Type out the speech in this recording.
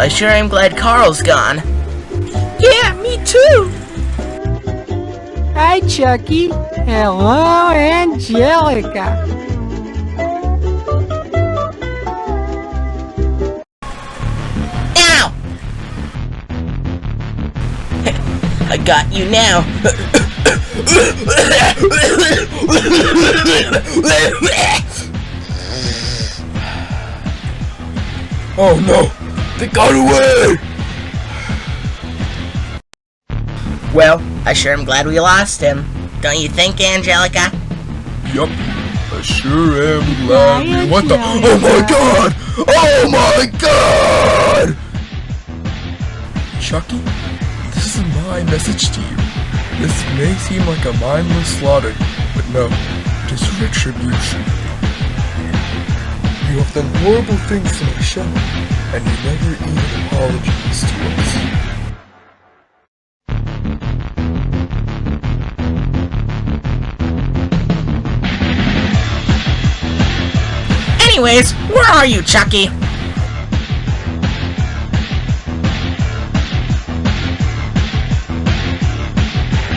I sure am glad Carl's gone. Yeah, me too. Hi, Chucky. Hello, Angelica. Ow! I got you now. Oh no, they got away! Well, I sure am glad we lost him. Don't you think, Angelica? Yup, I sure am glad Hi, we... What the... Oh my Angelica. god! Oh my god! Chucky, this is my message to you. This may seem like a mindless slaughter, but no, it is retribution. You have done horrible things to my show, and you never even apologized to us. Anyways, where are you, Chucky?